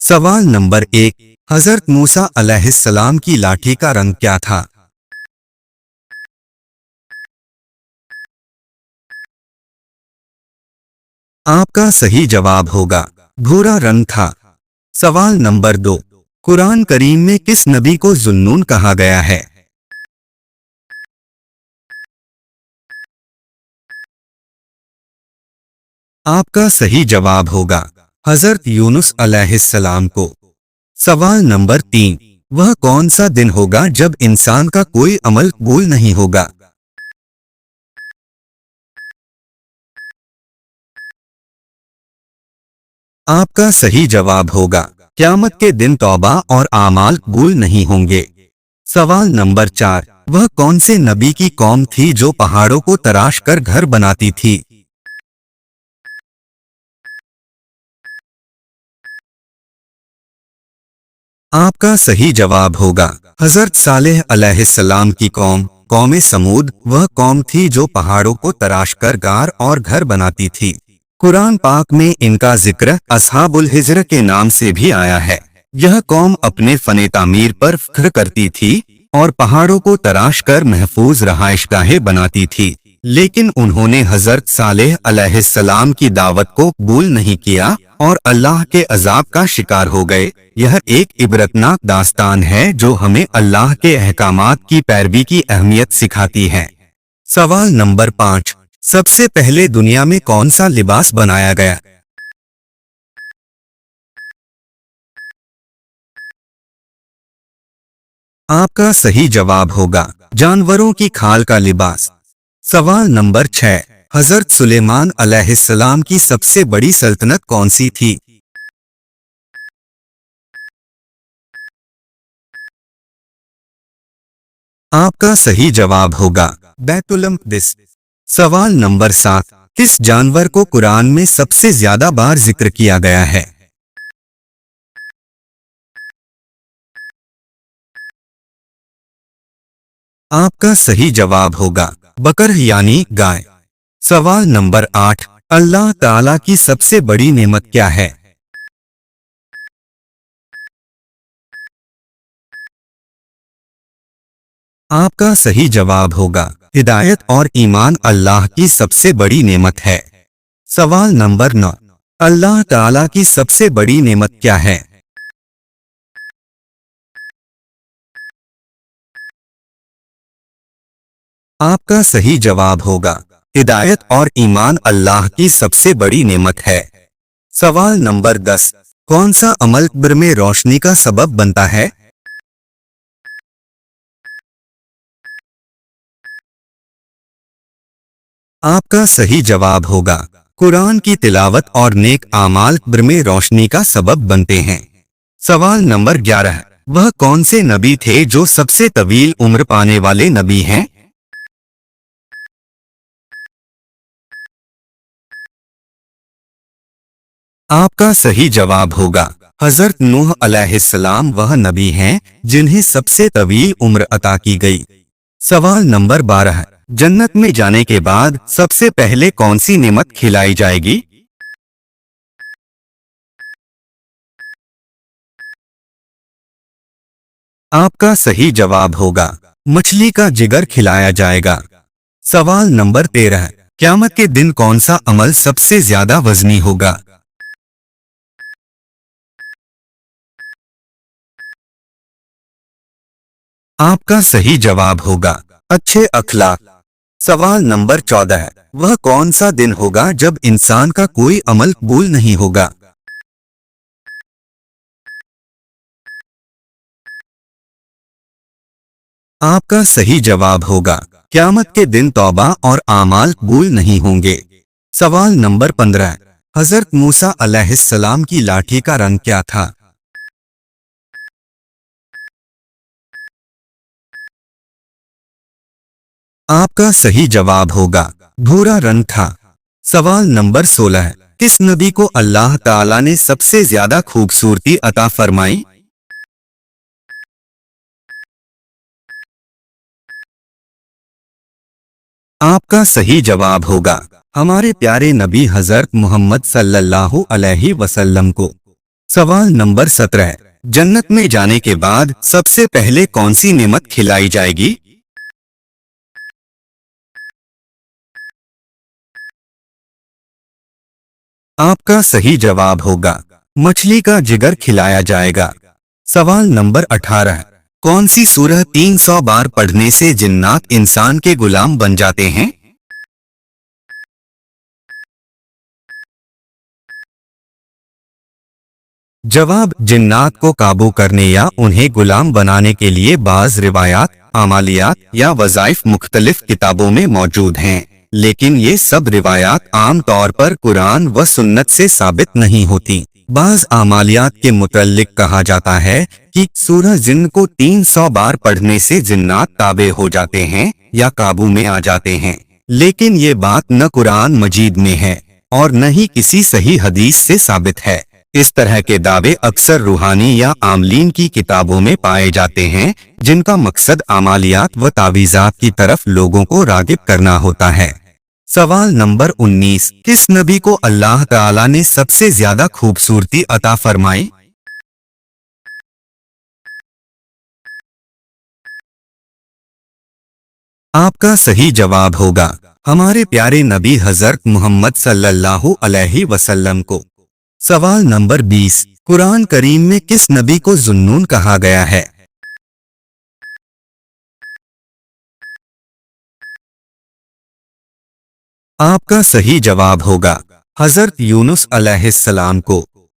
सवाल नंबर 1। हजरत मूसा अलैहिस्सलाम की लाठी का रंग क्या था? आपका सही जवाब होगा भूरा रंग था। सवाल नंबर 2। कुरान करीम में किस नबी को जुन्नून कहा गया है? आपका सही जवाब होगा हजरत यूनुस अलैहिस्सलाम को। सवाल नंबर 3। वह कौन सा दिन होगा जब इंसान का कोई अमल कबूल नहीं होगा? आपका सही जवाब होगा क़यामत के दिन तौबा और आमाल कबूल नहीं होंगे। सवाल नंबर 4। वह कौन से नबी की कौम थी जो पहाड़ों को तराश कर घर बनाती थी? आपका सही जवाब होगा हजरत सालेह अलैहिस्सलाम की कौम कौम समूद वह कौम थी जो पहाड़ों को तराश कर गार और घर बनाती थी। कुरान पाक में इनका जिक्र असहाबुल हिज्र के नाम से भी आया है। यह कौम अपने फने तामीर पर फख्र करती थी और पहाड़ों को तराश कर महफूज रहायशगाहें बनाती थी, लेकिन उन्होंने हजरत सालेह अलैहिस्सलाम की दावत को कबूल नहीं किया और अल्लाह के अजाब का शिकार हो गए। यह एक इबरतनाक दास्तान है जो हमें अल्लाह के अहकामात की पैरवी की अहमियत सिखाती है। सवाल नंबर 5। सबसे पहले दुनिया में कौन सा लिबास बनाया गया? आपका सही जवाब होगा जानवरों की खाल का लिबास। सवाल नंबर 6। हजरत सुलेमान अलैहिस्सलाम की सबसे बड़ी सल्तनत कौन सी थी? आपका सही जवाब होगा बैतुल मक़दिस। सवाल नंबर 7। किस जानवर को कुरान में सबसे ज्यादा बार जिक्र किया गया है? आपका सही जवाब होगा बकर यानी गाय। सवाल नंबर 8। अल्लाह ताला की सबसे बड़ी नेमत क्या है? आपका सही जवाब होगा हिदायत और ईमान अल्लाह की सबसे बड़ी नेमत है। सवाल नंबर 9। अल्लाह ताला की सबसे बड़ी नेमत क्या है? आपका सही जवाब होगा हिदायत और ईमान अल्लाह की सबसे बड़ी नेमत है। सवाल नंबर 10। कौन सा अमल कब्र में रोशनी का सबब बनता है? आपका सही जवाब होगा कुरान की तिलावत और नेक आमाल कब्र में रोशनी का सबब बनते हैं। सवाल नंबर 11। वह कौन से नबी थे जो सबसे तवील उम्र पाने वाले नबी हैं? आपका सही जवाब होगा हजरत नूह अलैहिस्सलाम वह नबी हैं जिन्हें सबसे तवील उम्र अता की गई। सवाल नंबर 12। जन्नत में जाने के बाद सबसे पहले कौन सी नेमत खिलाई जाएगी? आपका सही जवाब होगा मछली का जिगर खिलाया जाएगा। सवाल नंबर 13। क़यामत के दिन कौन सा अमल सबसे ज्यादा वजनी होगा? आपका सही जवाब होगा अच्छे अखलाक। सवाल नंबर 14। वह कौन सा दिन होगा जब इंसान का कोई अमल कबूल नहीं होगा? आपका सही जवाब होगा क़यामत के दिन तौबा और आमाल कबूल नहीं होंगे। सवाल नंबर 15। हजरत मूसा अलैहिस्सलाम की लाठी का रंग क्या था? आपका सही जवाब होगा भूरा रंग था। सवाल नंबर 16। किस नबी को अल्लाह ताला ने सबसे ज्यादा खूबसूरती अता फरमाई? आपका सही जवाब होगा हमारे प्यारे नबी हजरत मोहम्मद सल्लल्लाहु अलैहि वसल्लम को। सवाल नंबर 17। जन्नत में जाने के बाद सबसे पहले कौन सी नेमत खिलाई जाएगी? आपका सही जवाब होगा मछली का जिगर खिलाया जाएगा। सवाल नंबर 18। कौन सी सूरह 300 बार पढ़ने से जिन्नात इंसान के गुलाम बन जाते हैं? जवाब, जिन्नात को काबू करने या उन्हें गुलाम बनाने के लिए बाज रिवायात, अमालियात या वज़ाइफ मुख्तलिफ किताबों में मौजूद हैं, लेकिन ये सब रिवायात आम तौर पर कुरान व सुन्नत से साबित नहीं होती। बाज अमालियात के मुतल्लिक कहा जाता है कि सूरह जिन्न को 300 बार पढ़ने से जिन्नात ताबे हो जाते हैं या काबू में आ जाते हैं, लेकिन ये बात न कुरान मजीद में है और न ही किसी सही हदीस से साबित है। इस तरह के दावे अक्सर रूहानी या आमलीन की किताबों में पाए जाते हैं, जिनका मकसद अमालियात व तावीज़ात की तरफ लोगों को रागिब करना होता है। सवाल नंबर 19। किस नबी को अल्लाह ताला ने सबसे ज्यादा खूबसूरती अता फरमाई? आपका सही जवाब होगा हमारे प्यारे नबी हजरत मोहम्मद सल्लल्लाहु अलैहि वसल्लम को। सवाल नंबर 20। कुरान करीम में किस नबी को जुन्नून कहा गया है? आपका सही जवाब होगा हजरत यूनुस अलैहिस्सलाम को।